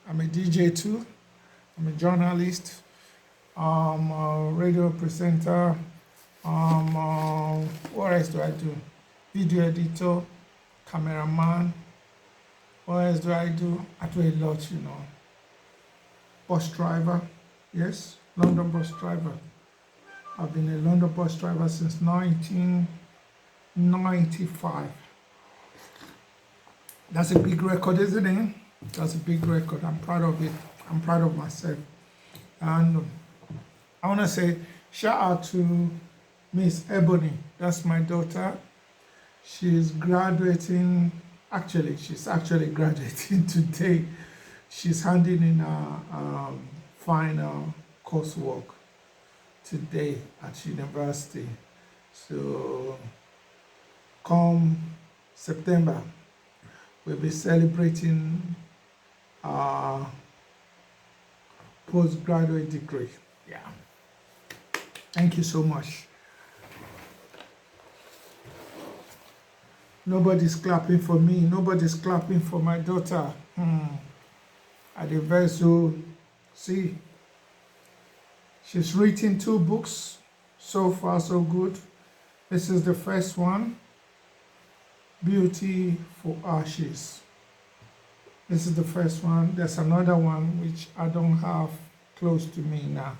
I'm a DJ too. I'm a journalist. I'm a radio presenter. What else do I do? Video editor, cameraman. What else do I do? I do a lot. Bus driver. Yes, London bus driver. I've been a London bus driver since 1995. That's a big record, isn't it? That's a big record. I'm proud of it. I'm proud of myself. And I want to say shout out to Miss Ebony. That's my daughter. She's graduating. Actually, she's actually graduating today. She's handing in her final coursework today at university. So come September, we'll be celebrating our postgraduate degree. Yeah. Thank you so much. Nobody's clapping for me. Nobody's clapping for my daughter. At the verse, so see, she's written 2 books. So far, so good. This is the first one, Beauty for Ashes. This is the first one. There's another one which I don't have close to me now.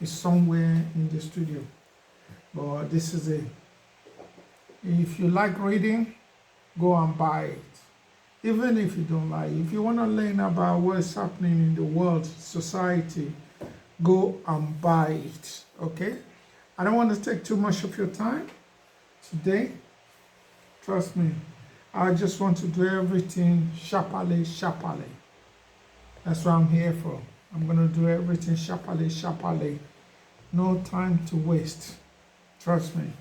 It's somewhere in the studio. But this is it. If you like reading, go and buy it. Even if you don't like it, if you want to learn about what's happening in the world, society, go and buy it. Okay? I don't want to take too much of your time today. Trust me. I just want to do everything sharply. That's what I'm here for. I'm going to do everything sharply. No time to waste. Trust me.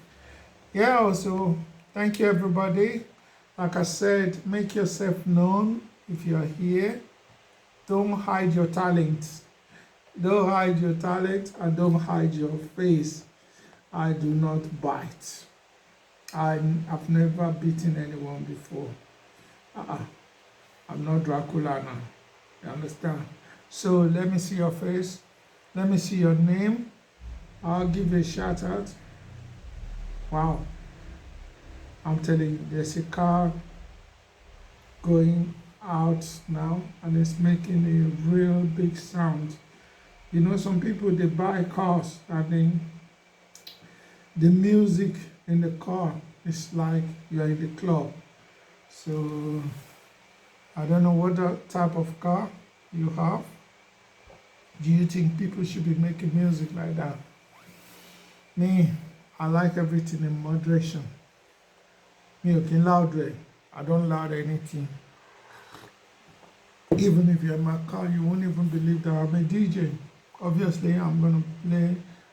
Yeah, also, thank you, everybody. Like I said, make yourself known if you are here. Don't hide your talent. Don't hide your talent and don't hide your face. I do not bite. I've never beaten anyone before. I'm not Dracula now. You understand? So let me see your face. Let me see your name. I'll give you a shout out. Wow. I'm telling you, there's a car going out now and it's making a real big sound. You know, some people, they buy cars and then the music in the car is like you're in the club. So I don't know what type of car you have. Do you think people should be making music like that? Me, I like everything in moderation. Me, okay, loud way. I don't loud anything. Even if you're in my car, you won't even believe that I'm a DJ. Obviously, I'm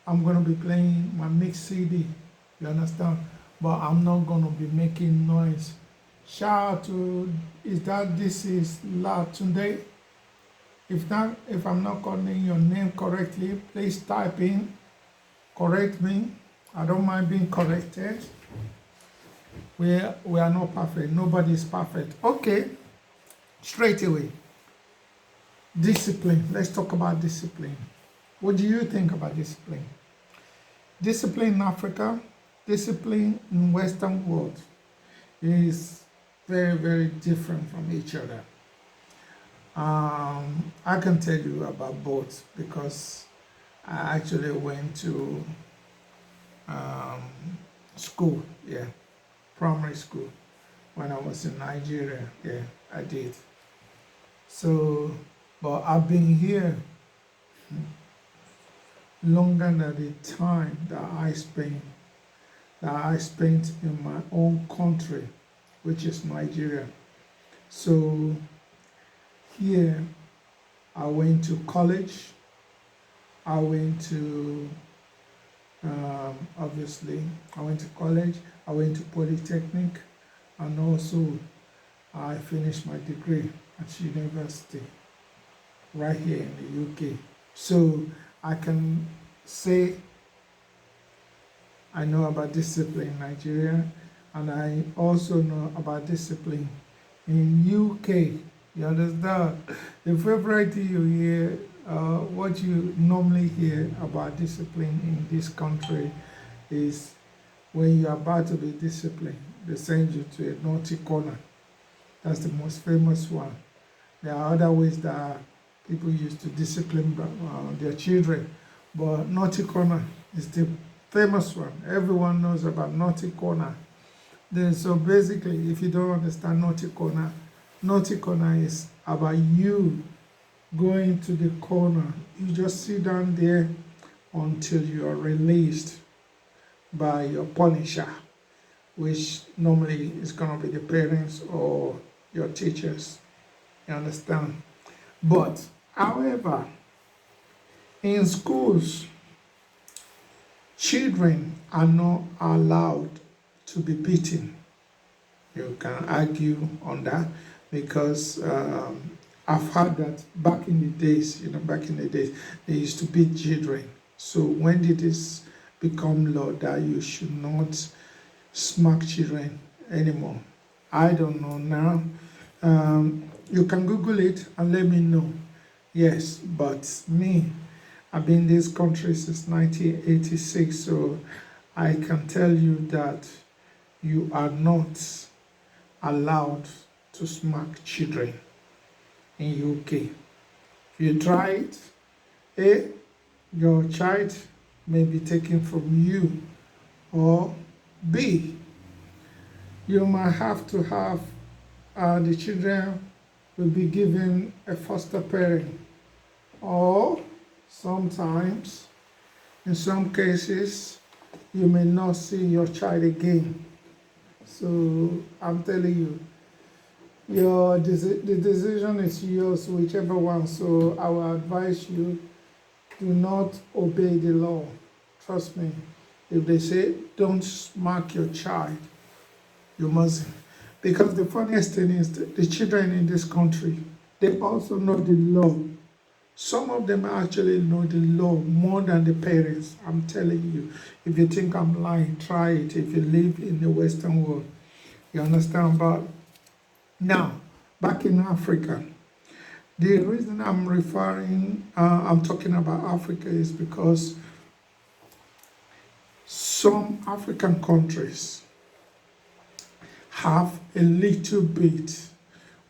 gonna be playing my mix CD. You understand? But I'm not gonna be making noise. Shout out to this is La Tunde. If I'm not calling your name correctly, please type in, correct me. I don't mind being corrected. We are not perfect. Nobody is perfect. Okay, straight away. Discipline. Let's talk about discipline. What do you think about discipline? Discipline in Africa, discipline in Western world is very, very different from each other. I can tell you about both because I actually went to school, yeah, primary school when I was in Nigeria. Yeah, I did. So, but I've been here longer than the time that I spent in my own country, which is Nigeria. So here I went to college. I went to obviously I went to college. I went to polytechnic, and also I finished my degree at university right here in the UK. So I can say I know about discipline in Nigeria, and I also know about discipline in UK. You understand? The favorite thing you hear, what you normally hear about discipline in this country is when you're about to be disciplined, they send you to a naughty corner. That's the most famous one. There are other ways that people use to discipline their children, but naughty corner is the famous one. Everyone knows about naughty corner. Then, so basically, if you don't understand naughty corner is about you going to the corner. You just sit down there until you are released by your punisher, which normally is going to be the parents or your teachers. You understand? But, however, in schools, children are not allowed to be beaten. You can argue on that because I've heard that back in the days, they used to beat children. So when did this become law that you should not smack children anymore? I don't know now. You can Google it and let me know. Yes, but me, I've been in this country since 1986, so I can tell you that you are not allowed to smack children in UK. If you try it, A, your child may be taken from you, or B, you might have to have the children will be given a foster parent, or sometimes, in some cases, you may not see your child again. So I'm telling you, the decision is yours, whichever one. So I will advise you, do not obey the law. Trust me. If they say don't smack your child, you must. Because the funniest thing is the children in this country, they also know the law. Some of them actually know the law more than the parents. I'm telling you. If you think I'm lying, try it. If you live in the Western world, you understand. But now, back in Africa, the reason I'm talking about Africa is because some African countries have a little bit,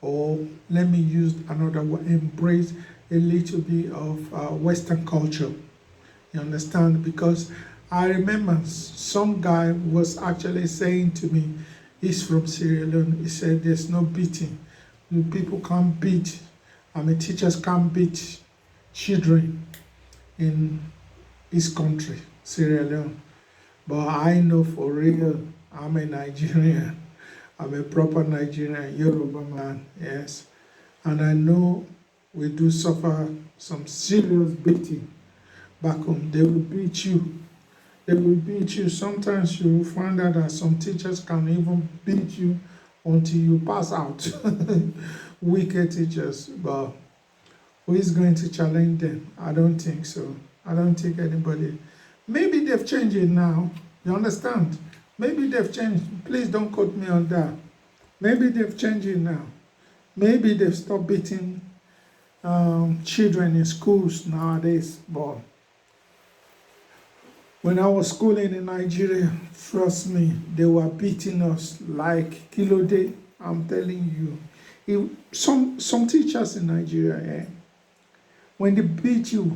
or let me use another word, embrace a little bit of Western culture. You understand? Because I remember some guy was actually saying to me, he's from Sierra Leone, he said there's no beating. People can't beat, teachers can't beat children in his country, Sierra Leone. But I know for real, I'm a Nigerian. I'm a proper Nigerian, Yoruba man, yes. And I know we do suffer some serious beating back home. They will beat you. They will beat you. Sometimes you will find out that some teachers can even beat you until you pass out. Wicked teachers. But who is going to challenge them? I don't think so. I don't think anybody. Maybe they've changed it now. You understand? Maybe they've changed. Please don't quote me on that. Maybe they've changed it now. Maybe they've stopped beating children in schools nowadays. But when I was schooling in Nigeria, trust me, they were beating us like kilo day. I'm telling you. Some teachers in Nigeria, when they beat you,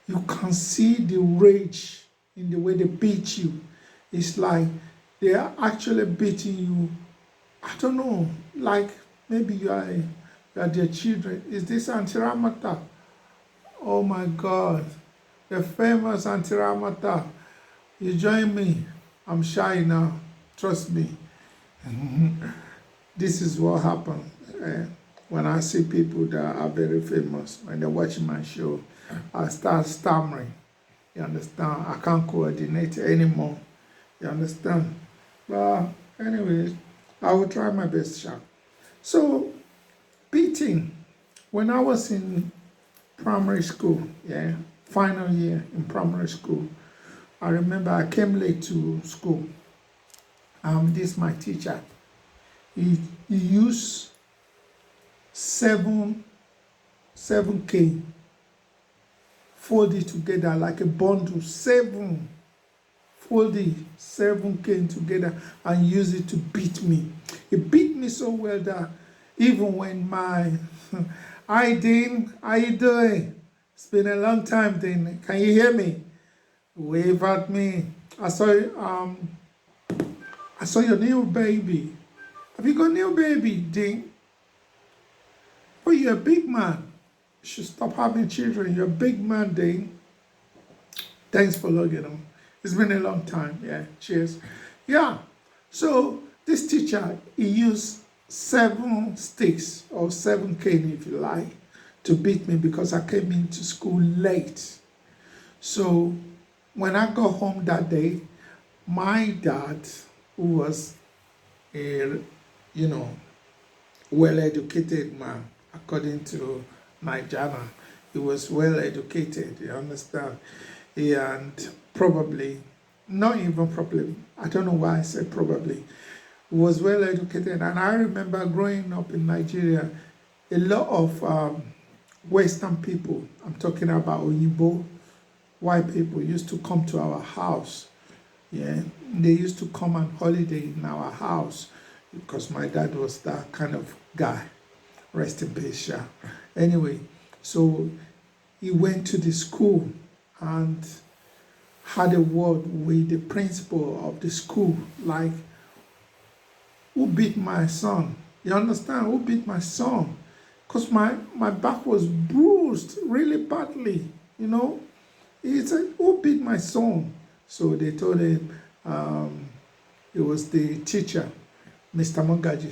you can see the rage in the way they beat you. It's like they are actually beating you. I don't know, like maybe you are their children. Is this Auntie Ramata? Oh my God, the famous Auntie Ramata. You join me. I'm shy now. Trust me. This is what happens when I see people that are very famous. When they watch my show, I start stammering. You understand? I can't coordinate anymore. You understand? But anyways, I will try my best, sharp. So, beating. When I was in primary school, final year in primary school, I remember I came late to school. This my teacher. He used seven cane, fold it together like a bundle, fold it, 7 cane together and use it to beat me. It beat me so well that even when my, hi Dean, how you doing? It's been a long time, Dean. Can you hear me? Wave at me. I saw your new baby. Have you got a new baby, Dean? Oh, you're a big man. You should stop having children. You're a big man, Dean. Thanks for logging on. It's been a long time. Yeah, cheers. Yeah, so this teacher, he used 7 sticks or 7 cane, if you like, to beat me because I came into school late. So when I got home that day, my dad, who was a, well-educated man, according to my journal, he was well-educated, you understand? And probably, not even probably, I don't know why I said probably, was well educated. And I remember growing up in Nigeria, a lot of Western people, I'm talking about Oyibo, white people, used to come to our house. Yeah, they used to come on holiday in our house because my dad was that kind of guy. Rest in peace, yeah. Anyway, so he went to the school and had a word with the principal of the school, like, who beat my son? You understand? Who beat my son? Because my back was bruised really badly, He said, who beat my son? So they told him it was the teacher, Mr. Mongaji.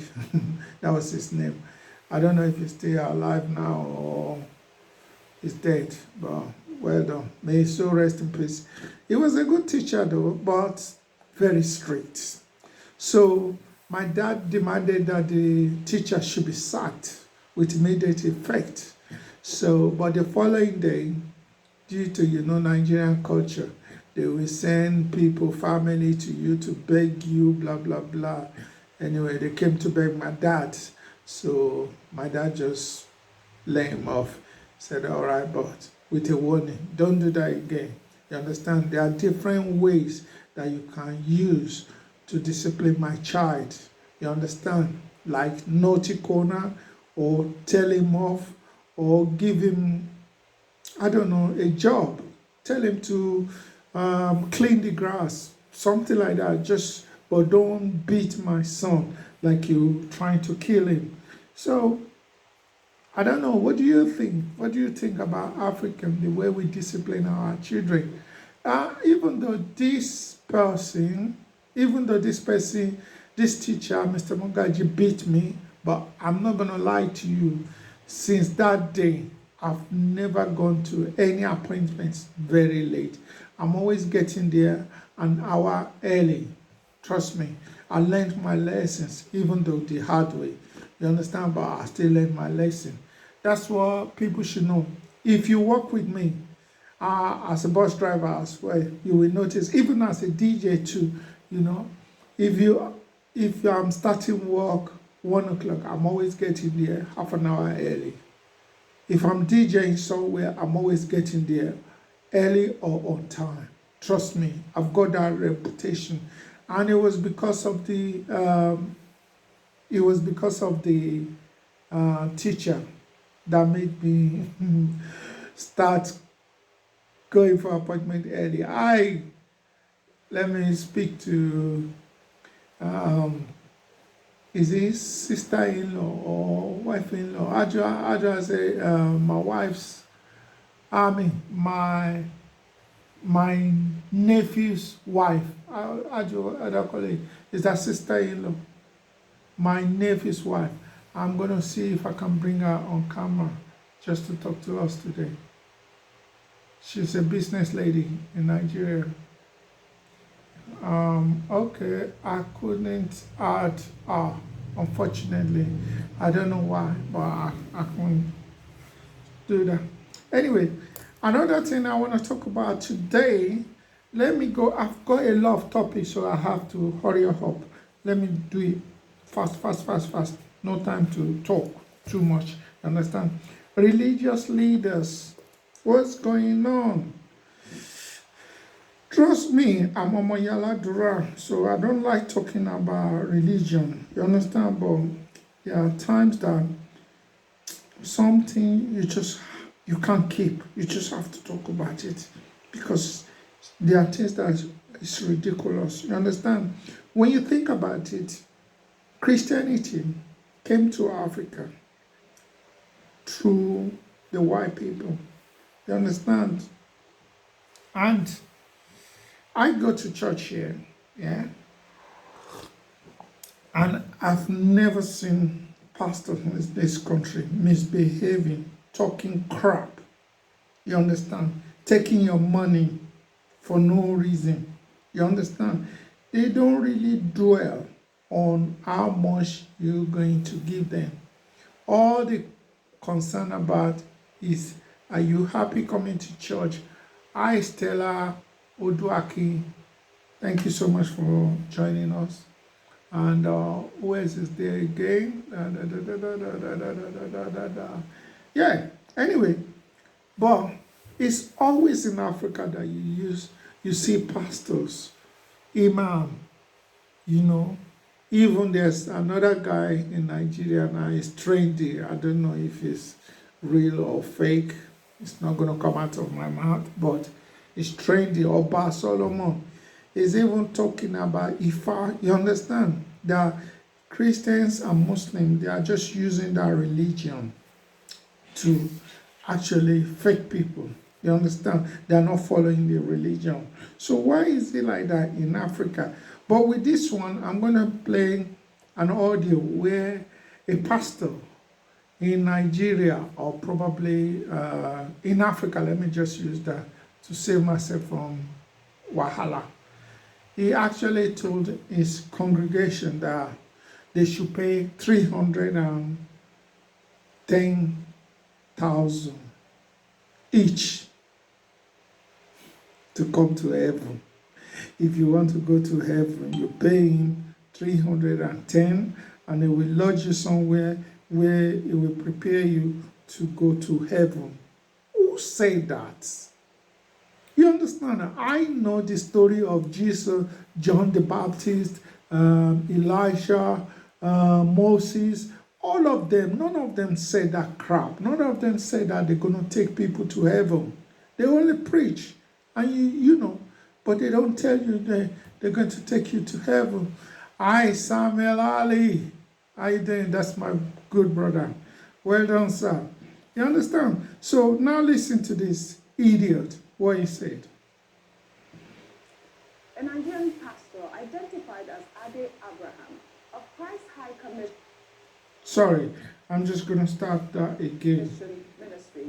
That was his name. I don't know if he's still alive now or he's dead, but well done. May he so rest in peace. He was a good teacher though, but very strict. So my dad demanded that the teacher should be sacked with immediate effect. So, but the following day, due to, Nigerian culture, they will send people, family to you to beg you, blah, blah, blah. Anyway, they came to beg my dad. So my dad just let him off. Said, all right, but with a warning, don't do that again. You understand? There are different ways that you can use to discipline my child. You understand? Like naughty corner, or tell him off, or give him, I don't know, a job. Tell him to clean the grass, something like that. But don't beat my son like you trying to kill him. So I don't know. What do you think? What do you think about African, the way we discipline our children? Even though this this teacher, Mr. Mongaji, beat me, but I'm not going to lie to you. Since that day, I've never gone to any appointments very late. I'm always getting there an hour early. Trust me, I learned my lessons, even though the hard way. You understand? But I still learned my lesson. That's what people should know. If you work with me as a bus driver as well, you will notice, even as a DJ too, if I'm starting work 1 o'clock, I'm always getting there half an hour early. If I'm DJing somewhere, I'm always getting there early or on time. Trust me, I've got that reputation. And it was because of the teacher that made me start going for appointment early. Let me speak to is it sister-in-law or wife-in-law? How do I say my wife's my nephew's wife. How do I call it? Is that sister-in-law? My nephew's wife. I'm going to see if I can bring her on camera just to talk to us today. She's a business lady in Nigeria. Okay, I couldn't add her, unfortunately. I don't know why, but I couldn't do that. Anyway, another thing I want to talk about today, let me go. I've got a lot of topics, so I have to hurry up. Let me do it fast. No time to talk. too much. Understand? Religious leaders, what's going on? Trust me, I'm Omoyala Dura, so I don't like talking about religion. You understand? But there are times that something you can't keep. You just have to talk about it because there are things that is ridiculous. You understand? When you think about it, Christianity came to Africa through the white people. You understand? And I go to church here, yeah, and I've never seen pastors in this country misbehaving, talking crap. You understand? Taking your money for no reason. You understand? They don't really dwell on how much you're going to give them. All they concern about is, are you happy coming to church? Hi, Stella Oduaki. Thank you so much for joining us. And who else is there again? Yeah, anyway, but it's always in Africa that you see pastors, imam, you know. Even there's another guy in Nigeria now, he's trendy. I don't know if it's real or fake. It's not going to come out of my mouth, but it's trendy. Oba Solomon is even talking about Ifa. You understand? That Christians and Muslims, they are just using that religion to actually fake people. You understand? They are not following the religion. So why is it like that in Africa? But with this one, I'm going to play an audio where a pastor in Nigeria, or probably in Africa, let me just use that to save myself from wahala. He actually told his congregation that they should pay 310,000 each to come to heaven. If you want to go to heaven, you pay him 310, and he will lodge you somewhere where he will prepare you to go to heaven. Who said that? You understand? I know the story of Jesus, John the Baptist, Elijah, Moses, all of them. None of them said that crap. None of them said that they're going to take people to heaven. They only preach. And you know, but they don't tell you they're going to take you to heaven. Hi, Samuel Ali. How you doing? That's my good brother. Well done, sir. You understand? So now listen to this idiot, what he said. A Nigerian pastor identified as Ade Abraham of Christ High Commission. Sorry, I'm just going to start that again.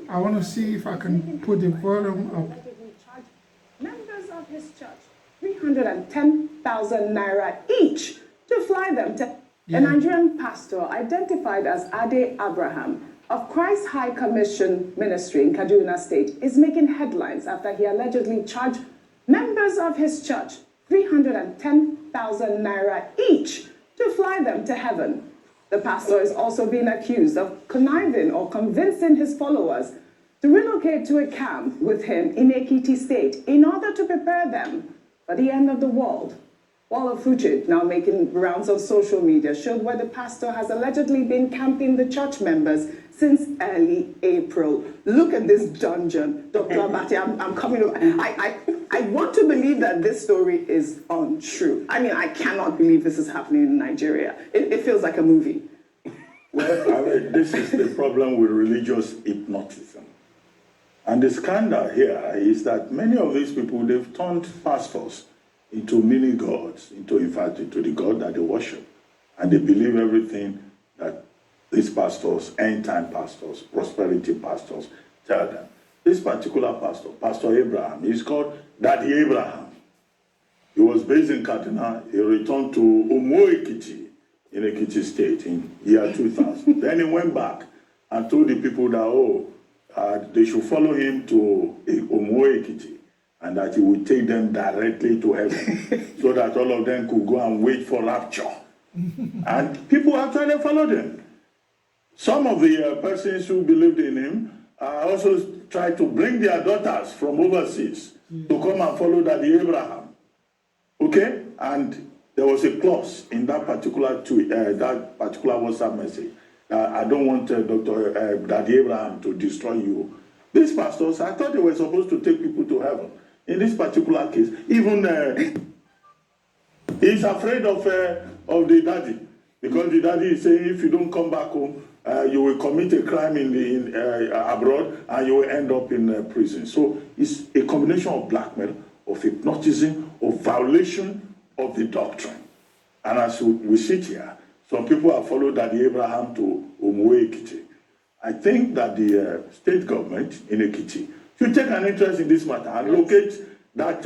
I want to see if I can put the volume up. Members of his church 310,000 naira each to fly them to. A Nigerian pastor identified as Ade Abraham of Christ High Commission Ministry in Kaduna State is making headlines after he allegedly charged members of his church 310,000 naira each to fly them to heaven. The pastor is also being accused of conniving or convincing his followers to relocate to a camp with him in Ekiti State in order to prepare them for the end of the world. While a footage now making rounds on social media showed where the pastor has allegedly been camping the church members since early April. Look at this dungeon, Dr. Abati. I'm coming over. I want to believe that this story is untrue. I mean, I cannot believe this is happening in Nigeria. It feels like a movie. Well, I mean, this is the problem with religious hypnotism. And the scandal here is that many of these people, they've turned pastors into mini gods, in fact, into the God that they worship. And they believe everything that these pastors, end-time pastors, prosperity pastors, tell them. This particular pastor, Pastor Abraham, he's called Daddy Abraham. He was based in Kaduna. He returned to Umo-Ekiti in Ekiti State in year 2000. Then he went back and told the people that, they should follow him to Umo-Ekiti, and that he would take them directly to heaven so that all of them could go and wait for rapture. And people actually followed him. Some of the persons who believed in him also tried to bring their daughters from overseas to come and follow Daddy Abraham. Okay? And there was a clause in that particular tweet, that particular WhatsApp message. I don't want Dr. Daddy Abraham to destroy you. These pastors, I thought they were supposed to take people to heaven. In this particular case, even he's afraid of the daddy, because the daddy is saying, if you don't come back home, you will commit a crime in abroad and you will end up in prison. So it's a combination of blackmail, of hypnotism, of violation of the doctrine. And as we sit here, some people have followed Daddy Abraham to Omuwe Ekiti. I think that the state government in Ekiti should take an interest in this matter and locate that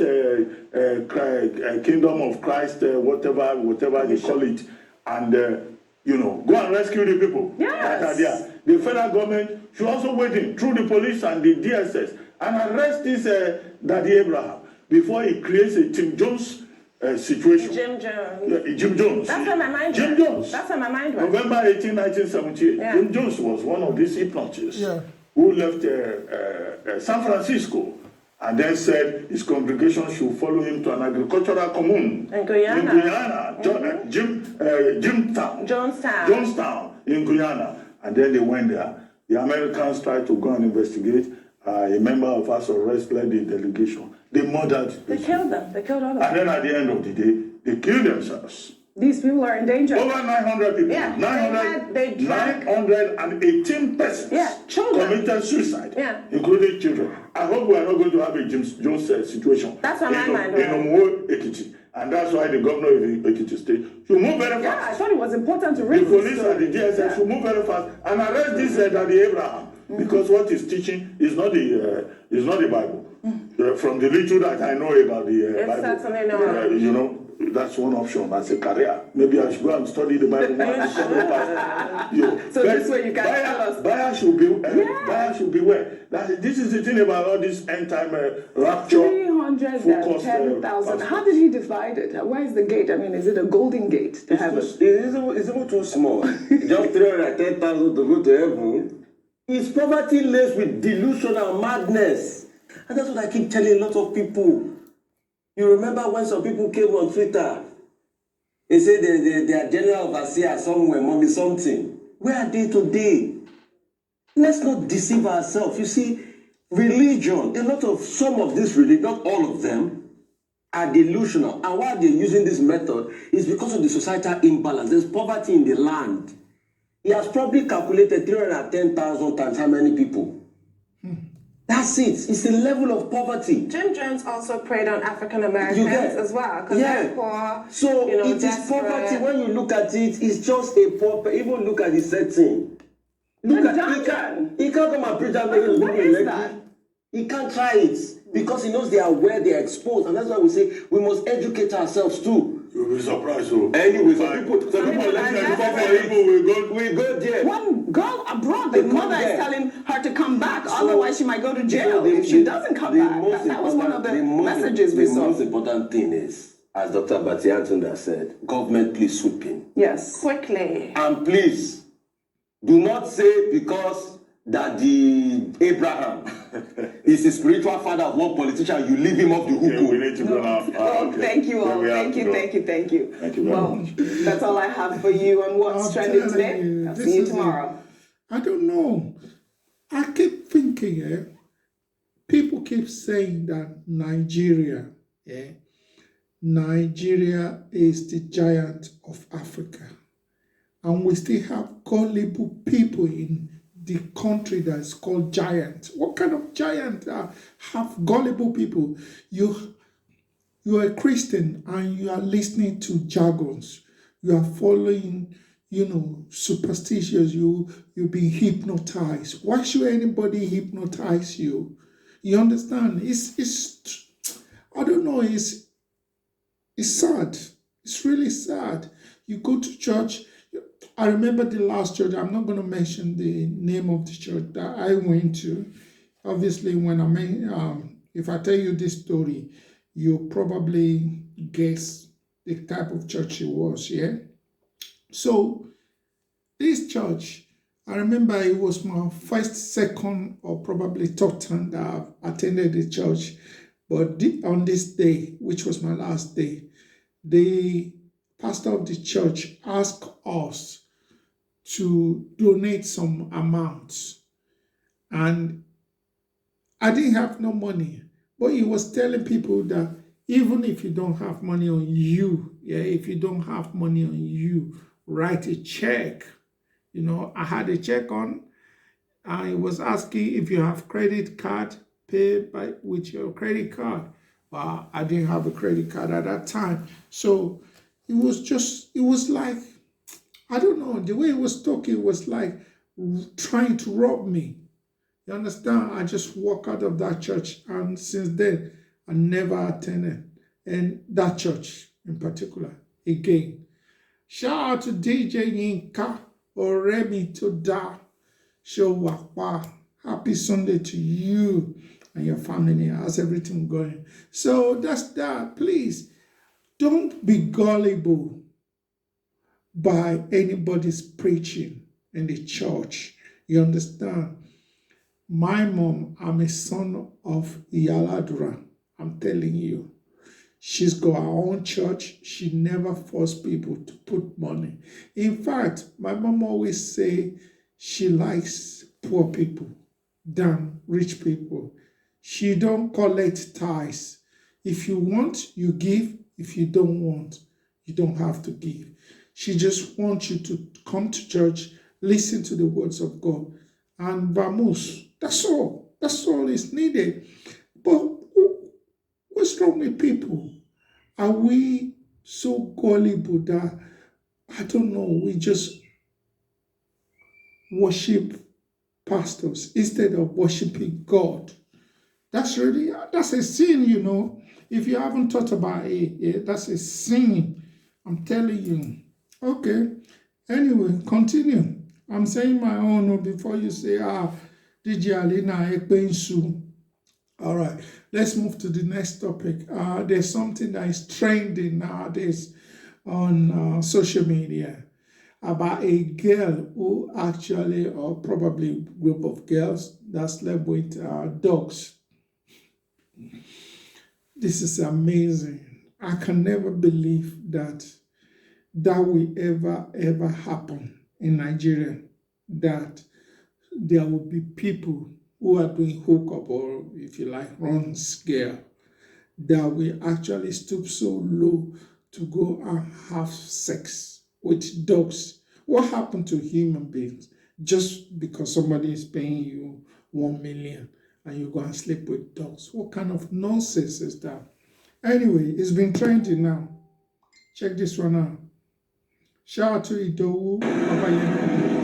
kingdom of Christ, whatever they call it, and go and rescue the people that are there. The federal government should also wait in through the police and the DSS and arrest this Daddy Abraham before he creates a Tim Jones situation. Jim Jones. Jim Jones. That's where my mind Jim went. Jones. That's where my mind went. November 18, 1978. Yeah. Jim Jones was one of these hypnotists who left San Francisco and then said his congregation should follow him to an agricultural commune In Guyana. Jonestown in Guyana. And then they went there. The Americans tried to go and investigate. A member of House of Arrest led the delegation. They murdered. They killed them. They killed all of them. And then at the end of the day, they killed themselves. These people are in danger. Over 900 people. Yeah, 918 persons children. committed suicide, including children. I hope we are not going to have a James Jones situation. That's what my mind in Omuwe Ekiti. And that's why the governor of Ekiti State should move very fast. Yeah, I thought it was important to The read police and the DSS should move very fast and arrest this Daddy Abraham, because what he's teaching is not the Bible. From the little that I know about the Bible, that's one option as a career. Maybe I should go and study the Bible. So this way you can tell us. Buyer should beware. This is the thing about all this end time rapture. 310,000. How did he divide it? Where is the gate? I mean, is it a golden gate to heaven? It's even too small. Just 310,000 to go to heaven. It's poverty laced with delusion and madness. And that's what I keep telling a lot of people. You remember when some people came on Twitter? They said they are general overseer somewhere, mommy something. Where are they today? Let's not deceive ourselves. You see, religion, some of this religion, not all of them, are delusional. And why they're using this method is because of the societal imbalance. There's poverty in the land. He has probably calculated 310,000 times how many people. That's it. It's the level of poverty. Jim Jones also preyed on African Americans as well. Because they're poor. So it is poverty. When you look at it, it's just a poor. Even look at the setting. Look at he can't come and preach that many people elected. He can't try it because he knows they are where they are exposed, and that's why we say we must educate ourselves too. You'll be surprised. So. Anyway, some people we go there. One girl abroad, the mother is telling her to come back, otherwise she might go to jail if she doesn't come back. That was one of the messages we saw. The most important thing is, as Dr. Batiantunda said, government please swoop in. Yes. Quickly. And please, do not say because Daddy Abraham is the spiritual father of one politician, you leave him off the hook. We need to go now. Thank you all. Thank you. Thank you very much. That's all I have for you on what's trending today. I'll see you tomorrow. I don't know. I keep thinking, people keep saying that Nigeria is the giant of Africa. And we still have gullible people in the country that is called giant. What kind of giant have gullible people? You're a Christian and you are listening to jargons. You are following, superstitious. You're being hypnotized. Why should anybody hypnotize you? You understand? It's I don't know. It's sad. It's really sad. You go to church. I remember the last church. I'm not going to mention the name of the church that I went to. Obviously, if I tell you this story, you'll probably guess the type of church it was. Yeah. So this church, I remember it was my first, second, or probably third time that I've attended the church. But on this day, which was my last day, the pastor of the church asked us to donate some amounts. And I didn't have no money, but he was telling people that even if you don't have money on you, if you don't have money on you, write a check. You know, I had a check on. I was asking if you have credit card, pay with your credit card. But I didn't have a credit card at that time. So it was like, I don't know, the way he was talking was like trying to rob me. You understand? I just walked out of that church, and since then, I never attended and that church in particular again. Shout out to DJ Yinka or Remy Toda. Show Wakwa. Happy Sunday to you and your family. How's everything going? So that's that. Please don't be gullible by anybody's preaching in the church. You understand? My mom, I'm a son of Yaladura. I'm telling you. She's got her own church. She never forced people to put money. In fact, my mom always say she likes poor people than rich people. She don't collect tithes. If you want, you give. If you don't want, you don't have to give. She just wants you to come to church, listen to the words of God, and vamos. That's all. That's all is needed. But what's wrong with people? Are we so gullible that, I don't know, we just worship pastors instead of worshiping God? That's a sin, you know. If you haven't thought about it, that's a sin. I'm telling you. Okay. Anyway, continue. I'm saying my own before you say, DJ Alina Ekpensu. All right, let's move to the next topic. There's something that is trending nowadays on social media about a girl who actually, or probably a group of girls that slept with dogs. This is amazing. I can never believe that will ever happen in Nigeria, that there will be people who are doing hookup, or if you like, run scale, that will actually stoop so low to go and have sex with dogs. What happened to human beings? Just because somebody is paying you 1 million and you go and sleep with dogs. What kind of nonsense is that? Anyway, it's been trending now. Check this one out. Shout out to Idowu Abayemi.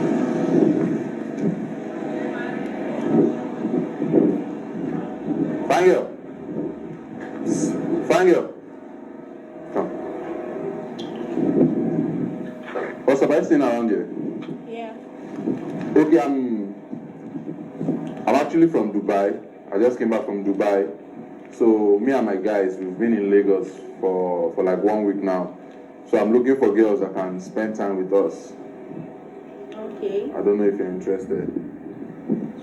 Fangio. Come. What's up? I've seen around here. Yeah. Okay, I'm actually from Dubai. I just came back from Dubai. So me and my guys, we've been in Lagos for like 1 week now. So I'm looking for girls that can spend time with us. Okay. I don't know if you're interested.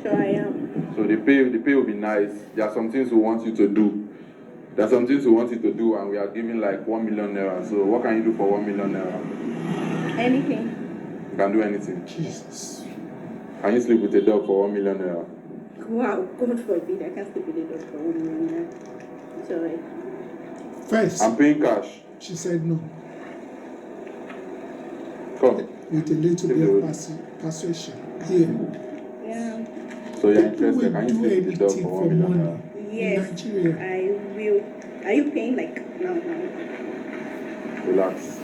Sure I am. So the pay will be nice. There are some things we want you to do. And we are giving like 1 million naira. So what can you do for 1 million naira? Anything. You can do anything. Jesus. Can you sleep with a dog for 1 million naira? Wow, God forbid, I can't sleep with a dog for 1 million. Sorry. First, I'm paying cash. she said no. Come. With a little bit of persuasion. Here. Yeah. So you're People interested? will Can you do sleep with a dog anything for for 1 million money. naira? Yes. In Nigeria. I will. Are you paying like now? Relax.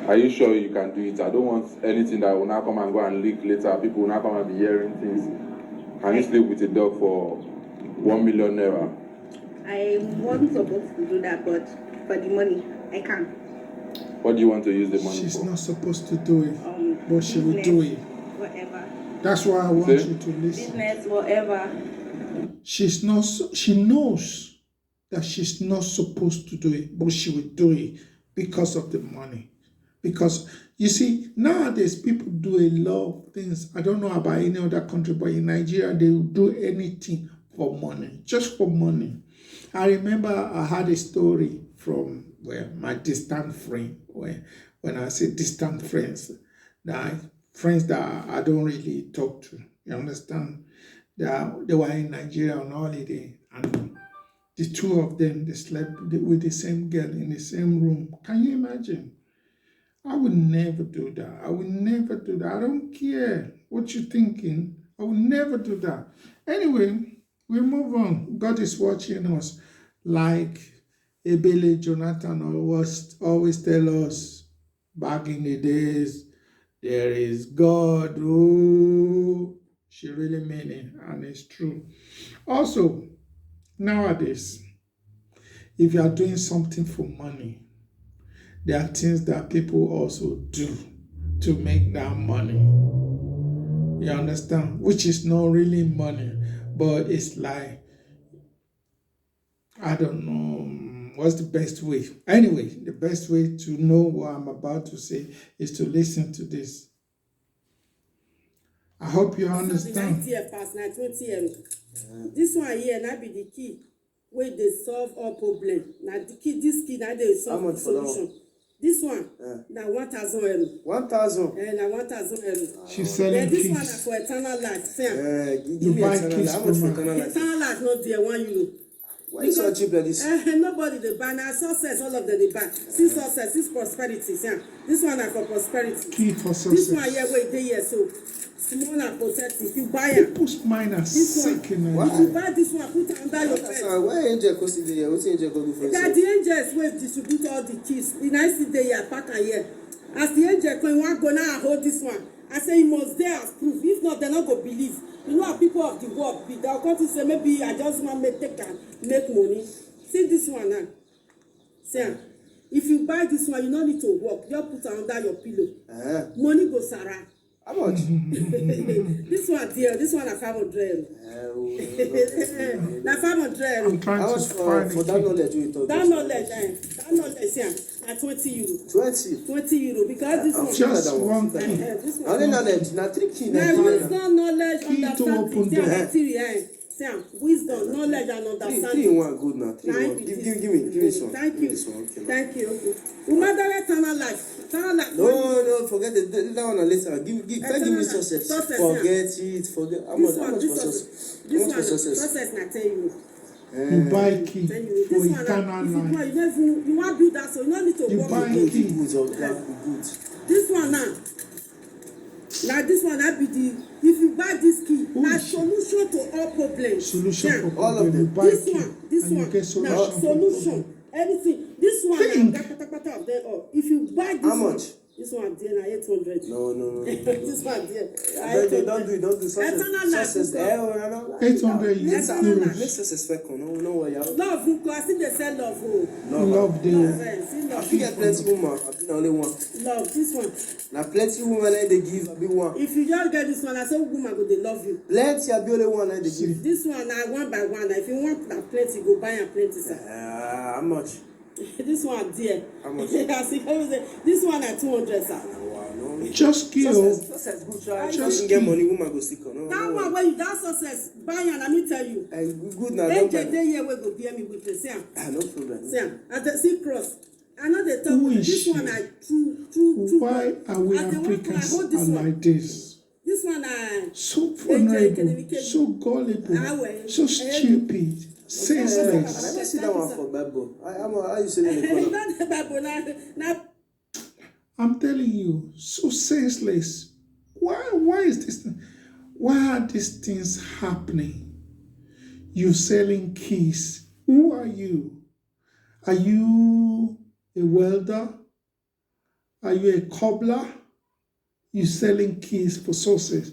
Are you sure you can do it? I don't want anything that will now come and go and leak later. People will now come and be hearing things. Can you sleep with a dog for 1 million naira? I wasn't supposed to do that, but for the money, I can. What do you want to use the money She's for? not supposed to do it, but she will business, do it. Whatever. That's why I want See? you to listen. Business, whatever. She's not. She knows that she's not supposed to do it, but she will do it because of the money. Because You see, nowadays people do a lot of things. I don't know about any other country, but in Nigeria, they will do anything for money, just for money. I remember I had a story from my distant friend, when I say distant friends, that friends that I don't really talk to. You understand? They were in Nigeria on holiday, and the two of them, they slept with the same girl in the same room. Can you imagine? I would never do that. I would never do that. I don't care what you're thinking. I would never do that. Anyway, we move on. God is watching us. Like Ebele Jonathan always tell us back in the days, there is God. Oh, she really mean it, and it's true. Also, nowadays, if you are doing something for money, there are things that people also do to make that money. You understand? Which is not really money, but it's like, I don't know what's the best way. Anyway, the best way to know what I'm about to say is to listen to this. I hope you understand. 90 years past, now 20 years. This one here, now be the key where they solve all problems. Now the key, this key, now they solve the solution. This one, now 1,000 euro. 1,000? Now 1,000 euro. She's selling this keys. one is for eternal life. You buy keys How much for eternal life? Eternal life, not there, €1. Why is so cheap like this? Nobody they buy. Now success, all of them they buy. See success, this prosperity. Yeah. This one is for prosperity. Key for success. This one here, wait, they here, so small and protective. You buy it. People's mind are sick in If you buy this one, put it under your bed. Why angel cost the here? What's angel go do for That the angels will distribute all the keys. The nice day here, pack and here. As the angel come, one go now hold this one. I say you must there as proof. If not, they're not going to believe. You know how people of the world be. They'll come to say, maybe I just want to take and make money. See this one now. See, if you buy this one, you don't need to work. Just put it under your pillow. Money goes around. How much? This one dear, this one is 500. Now 500. I'm trying How to much find for that knowledge you talk? That knowledge, yeah, na 20 euro. 20? 20 euro because this one. just one key. This one. Only knowledge, not 3 key. Now wisdom, knowledge, Key to open understanding. door. Wisdom, knowledge, and 3 understanding. in 1 good now. 3 in 1. Give me this one. Thank Give me you. this one. Okay, Thank you. Umada eternal life. Eternal life. No, forget that one later. Give me success. Success, Forget it. Forget. How much for success? How much for success? Success na 10 euro. You buy key Tell you, for this one, eternal if you life. buy, you want to do that, so you don't need to You work. buy again. key. Good. This one now. Now this one that be the if you buy this key, na solution to all problems. Solution Yeah. for all of problem. You them. buy This key one, this and you one. get solution. Now for solution, problem. anything. This one Think. na kata of them all. If you buy this How much? one, this one there na 800. No. This one there. Don't do success. Eternal life. Success. 800 Make euros. success fair. No worry. Love, because I see they sell love. Oh. Love the See I love. fit get plenty woman. I be na only one. Love, this one. Na plenty woman like they give. I be one. If you just get this one, I say woman go they love you. Plenty. I be only one like they give. This one na one by one. If you want that plenty, go buy and plenty. Sir. How much? This one there. How much? This one at 200, sir. Wow, no. just key. Success good. Try. Just get money. Woman go stick on. No, That one where you that success, buy and let me tell you. Good now. They Don't just buy. they here will go bear me with the same. No problem. Same. At the sea cross. I know they talk Who about is this she? one I true. Why are we And the one Africans I hold this are one. like this? This one I So vulnerable, so gullible, so stupid, I senseless. never see that one for Bible. How you say in the corner? not the Bible now. I'm telling you, so senseless. Why is this? Why are these things happening? You selling keys. Who are you? Are you a welder? Are you a cobbler? You selling keys for success,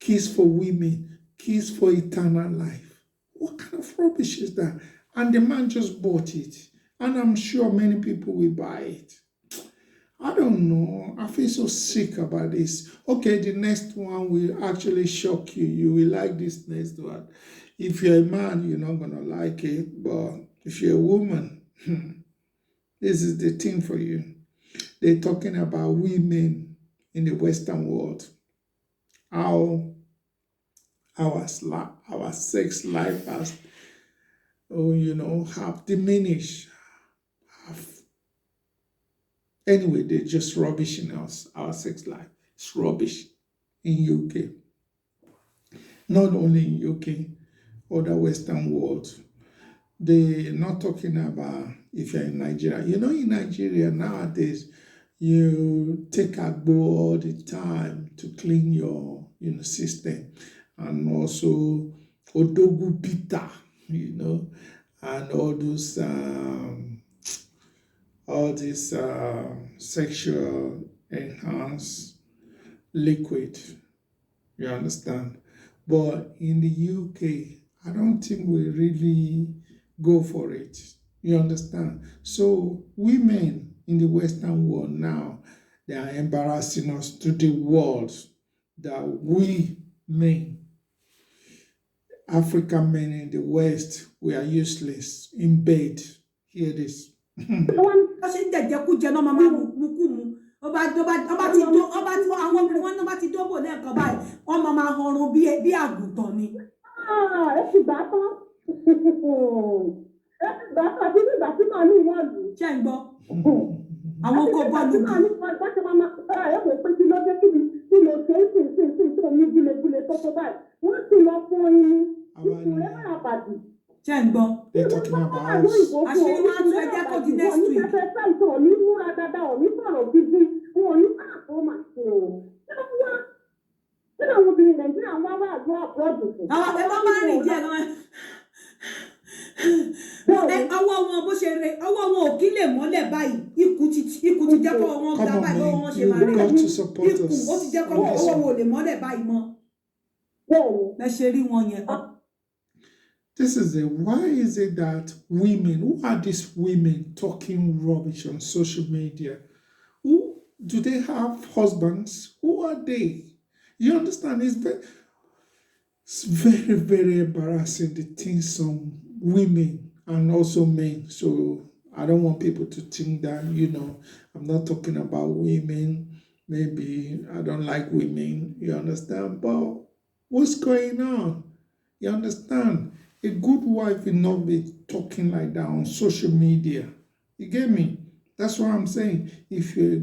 keys for women, keys for eternal life. What kind of rubbish is that? And the man just bought it. And I'm sure many people will buy it. I don't know. I feel so sick about this. Okay, the next one will actually shock you. You will like this next one. If you're a man, you're not going to like it. But if you're a woman, this is the thing for you. they're talking about women in the Western world, how our sex life has, have diminished. Anyway, they're just rubbish in us. Our sex life is rubbish in UK. Not only in UK, other Western world. They're not talking about if you're in Nigeria. In Nigeria nowadays, you take agbo all the time to clean your system, and also odogu bitter, and all those sexual enhanced liquid. You understand? But in the UK, I don't think we really go for it. You understand? So women in the Western world now, they are embarrassing us to the world that we men, African men in the West, we are useless in bed. Hear this. Àwọn kò bọ́ lù. They're talking about us. Àṣírí máa tún ẹjẹ́ kó di next week. Àwọn ẹ máa rìn jẹ́ gan. Ọwọ́ wọn bó ṣe re, ọwọ́ wọn ò kí lè mọ́lẹ̀ báyìí. Ikú ti jẹ́ kó wọn ga báyìí lọ́wọ́ wọn ṣe máa rí. Ikú ó ti jẹ́ kó ọwọ́ wọn ò lè mọ́lẹ̀ báyìí mọ́. Ẹ ṣe rí wọn yẹn. This is it. Why is it that women, who are these women talking rubbish on social media? Who do they have husbands? Who are they? You understand? It's very, very embarrassing, the things some women and also men. So I don't want people to think that, I'm not talking about women. Maybe I don't like women. You understand? But what's going on? You understand? A good wife will not be talking like that on social media. You get me? That's what I'm saying. If you're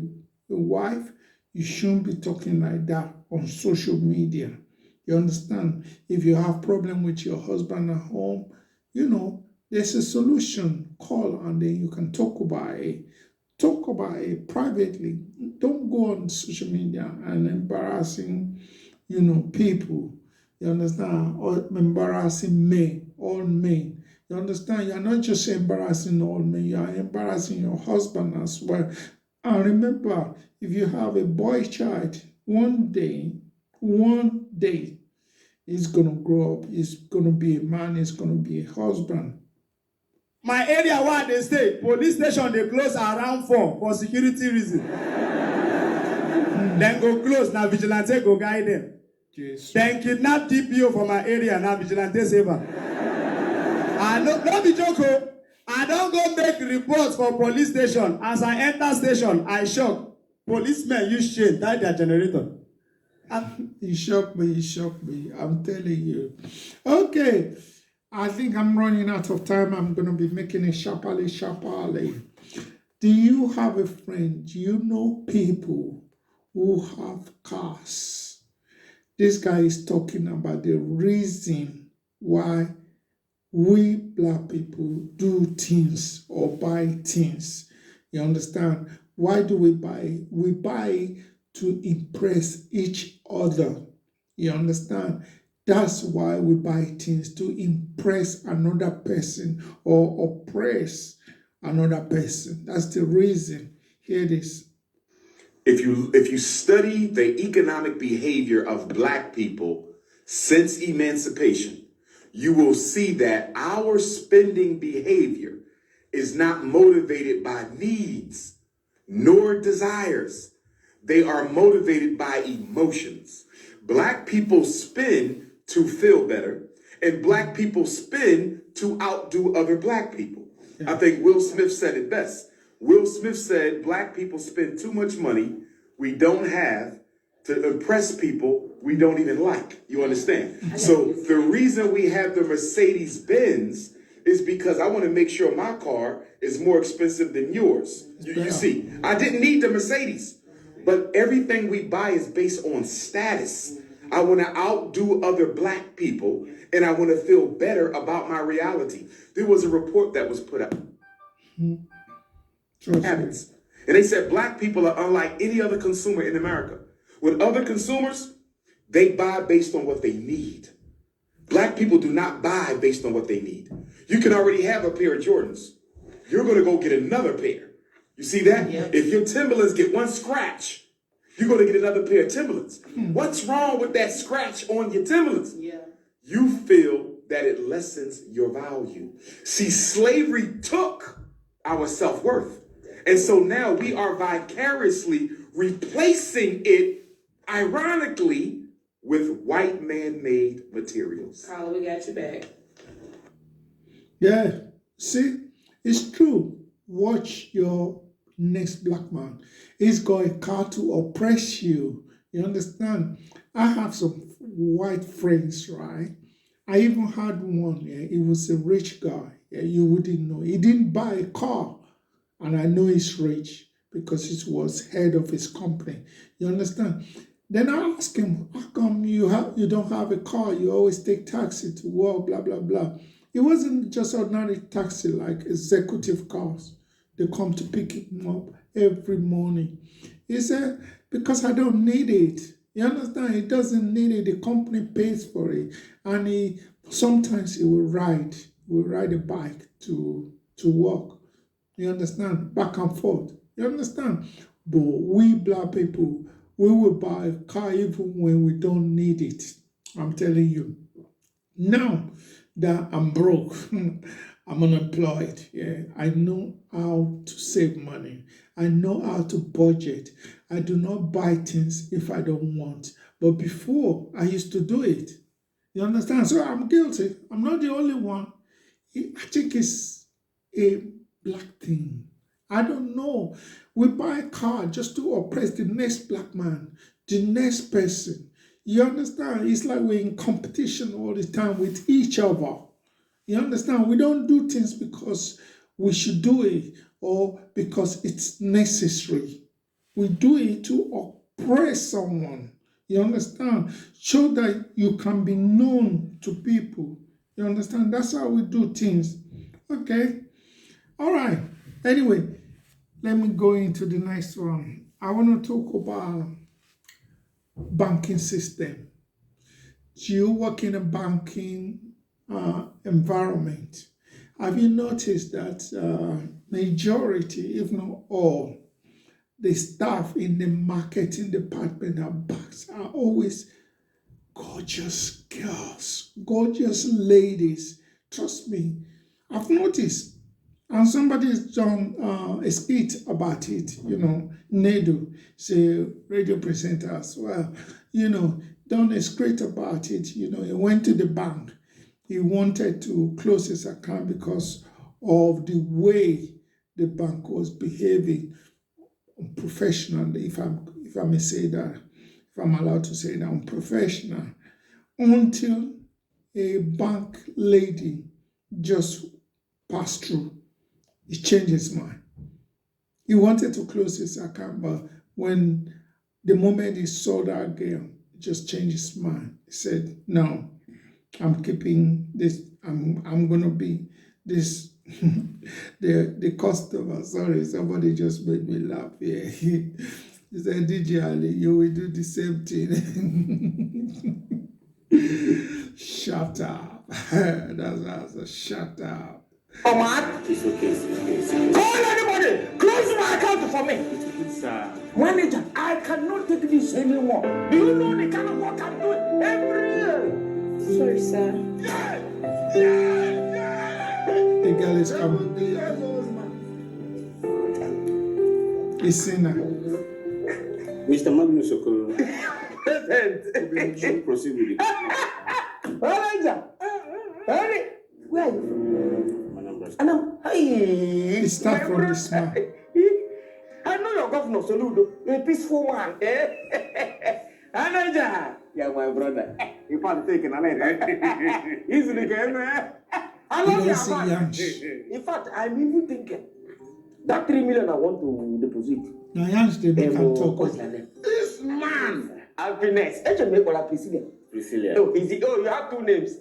a wife, you shouldn't be talking like that on social media. You understand? If you have problem with your husband at home, there's a solution. Call and then you can talk about it. Talk about it privately. Don't go on social media and embarrassing, people. You understand? Or embarrassing men, all men. You understand? You're not just embarrassing all men, you are embarrassing your husband as well. And remember, if you have a boy child, one day, he's going to grow up, he's going to be a man, he's going to be a husband. My area where they stay, police station, they close around 4 for security reasons. Then go close, now vigilante go guide them. Jesus. Then kidnap DPO from my area, now vigilante saver. And don't be joking. I don't go make reports for police station. As I enter station, I shock. Policemen use chain, tie their generator. He shocked me. I'm telling you. Okay. I think I'm running out of time. I'm going to be making a sharply. Do you have a friend? Do you know people who have cars? This guy is talking about the reason why we black people do things or buy things. You understand? Why do we buy? We buy to impress each other. You understand? That's why we buy things, to impress another person or oppress another person. That's the reason. Hear this. If you study the economic behavior of black people since emancipation, you will see that our spending behavior is not motivated by needs nor desires. They are motivated by emotions. Black people spend to feel better, and black people spend to outdo other black people. Yeah. I think Will Smith said it best. Will Smith said black people spend too much money we don't have to impress people we don't even like. You understand? So the reason we have the Mercedes Benz is because I want to make sure my car is more expensive than yours. You see, I didn't need the Mercedes, but everything we buy is based on status. I want to outdo other black people, and I want to feel better about my reality. There was a report that was put out. Habits. And they said black people are unlike any other consumer in America. With other consumers, they buy based on what they need. Black people do not buy based on what they need. You can already have a pair of Jordans. You're going to go get another pair. You see that? Yeah. If your Timberlands get one scratch, you're going to get another pair of Timberlands. What's wrong with that scratch on your Timberlands? Yeah. You feel that it lessens your value. See, slavery took our self-worth. And so now we are vicariously replacing it, ironically, with white man-made materials. Carla, we got you back. Yeah, see, it's true. Watch your next black man. He's got a car to oppress you. You understand? I have some white friends, right? I even had one. Yeah, he was a rich guy. Yeah, you wouldn't know. He didn't buy a car, and I know he's rich because he was head of his company. You understand? Then I asked him, how come you don't have a car? You always take taxi to work, blah, blah, blah. It wasn't just ordinary taxi, like executive cars. They come to pick him up every morning. He said, because I don't need it. You understand? He doesn't need it. The company pays for it. And sometimes he will ride a bike to work. You understand? Back and forth. You understand? But we black people, we will buy a car even when we don't need it. I'm telling you. Now that I'm broke, I'm unemployed. Yeah, I know how to save money. I know how to budget. I do not buy things if I don't want. But before, I used to do it. You understand? So I'm guilty. I'm not the only one. I think it's a black thing. I don't know. We buy a car just to oppress the next black man, the next person. You understand? It's like we're in competition all the time with each other. You understand? We don't do things because we should do it or because it's necessary. We do it to oppress someone. You understand? So that you can be known to people. You understand? That's how we do things. Okay? All right. Anyway, let me go into the next one. I want to talk about banking system. Do you work in a banking environment? Have you noticed that majority, if not all, the staff in the marketing department at banks are always gorgeous girls, gorgeous ladies? Trust me, I've noticed. And somebody's done a skit about it, Nedu, she's a radio presenter as well, done a skit about it. He went to the bank. He wanted to close his account because of the way the bank was behaving unprofessionally, if I may say that, if I'm allowed to say that, unprofessional, until a bank lady just passed through. He changed his mind. He wanted to close his account, but when the moment he saw that girl, he just changed his mind. He said, no, I'm keeping this, I'm gonna be this, the customer, sorry, somebody just made me laugh here. He said, DJ Ali, you will do the same thing. Shut up. That's what I said, shut up. Oh, man. It's okay. Call anybody. Close my account for me. It's okay, sir. Manager, I cannot take this anymore. Do you know the kind of work I'm doing every year? Sorry, sir. The girl is coming. It's Sina. Mr. Magnus Okoro. Present. Should proceed with it. Manager. Where are you? Hey. It starts from the smile. of Soludo, a peaceful man. Anaja, yeah, my brother. If I'm taking a letter, easily came. I love don't see you. Yansh. In fact, I'm even thinking that 3 million I want to deposit. Now Yansh, they can talk. What's her name? This man. Happiness. I should make all Priscilla. Priscilla. Oh, is it? Oh, you have 2 names.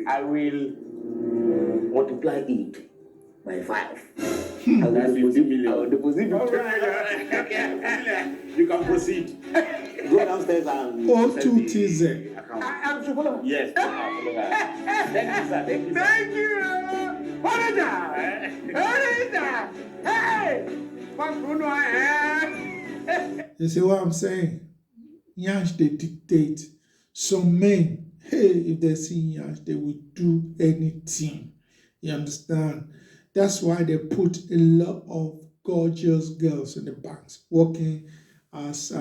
I will multiply it by 5. I will deposit. All right. You can proceed. Go downstairs and. O2TZ. I'm Shubolo. Yes. Thank you, sir. Thank you. Thank you. Hey! You see what I'm saying? Yansh, they dictate. Some men, hey, if they see Yansh, they will do anything. You understand? That's why they put a lot of gorgeous girls in the banks working as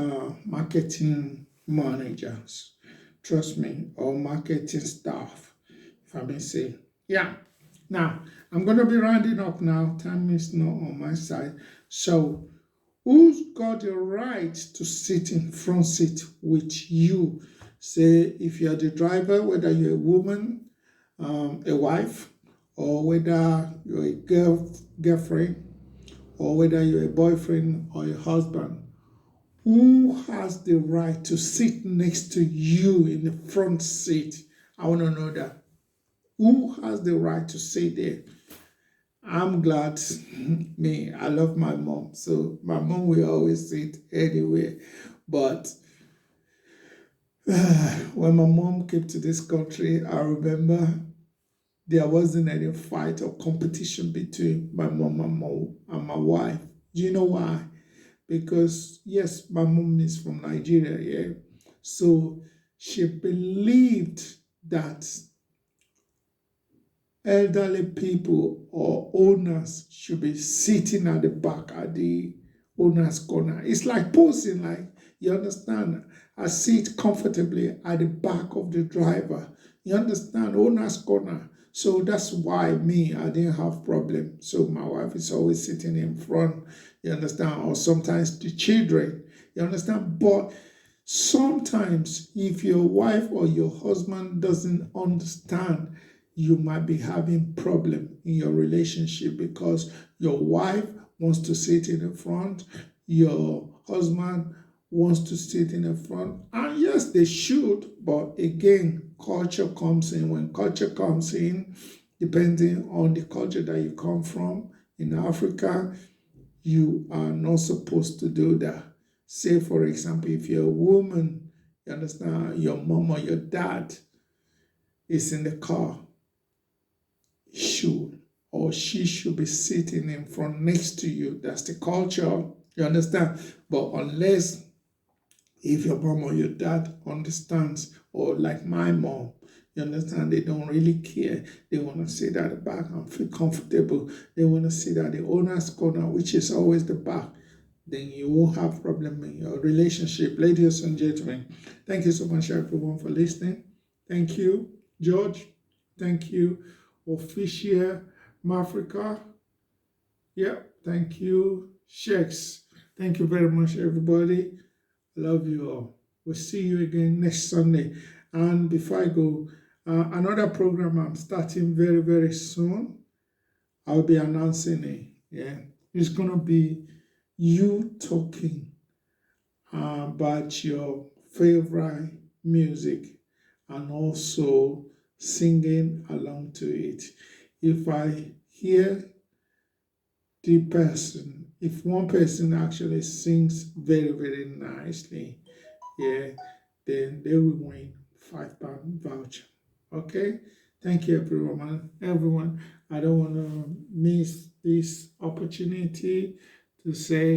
marketing managers. Trust me, or marketing staff, if I may say. Yeah. Now, I'm going to be rounding up now. Time is not on my side. So, who's got the right to sit in front seat with you? Say, if you're the driver, whether you're a woman, a wife, or whether you're a girlfriend, or whether you're a boyfriend or a husband, who has the right to sit next to you in the front seat? I want to know that. Who has the right to sit there? I'm glad, me, I love my mom. So my mom will always sit anywhere. But when my mom came to this country, I remember there wasn't any fight or competition between my mom and my wife. Do you know why? Because, yes, my mom is from Nigeria, yeah. So she believed that elderly people or owners should be sitting at the back at the owner's corner. It's like posing, like, you understand? I sit comfortably at the back of the driver. You understand? Owner's corner. So that's why I didn't have problem. So my wife is always sitting in front, you understand? Or sometimes the children, you understand? But sometimes if your wife or your husband doesn't understand, you might be having problem in your relationship because your wife wants to sit in the front, your husband wants to sit in the front. And yes, they should, but again, culture comes in. When culture comes in, depending on the culture that you come from, in Africa, you are not supposed to do that. Say, for example, if you're a woman, you understand, your mom or your dad is in the car, should or she should be sitting in front next to you. That's the culture, you understand? But unless if your mom or your dad understands, or like my mom, you understand, they don't really care. They want to sit at the back and feel comfortable. They want to sit at the owner's corner, which is always the back. Then you won't have problem in your relationship. Ladies and gentlemen, thank you so much, everyone, for listening. Thank you, George. Thank you, Official Mafrica. Yeah, thank you, Sheiks. Thank you very much, everybody. I love you all. We'll see you again next Sunday. And before I go, another program I'm starting very, very soon. I'll be announcing it. Yeah, it's gonna be you talking about your favorite music and also singing along to it. If I hear the person, if one person actually sings very, very nicely, yeah, then they will win £5 voucher. Okay? Thank you, everyone. I don't want to miss this opportunity to say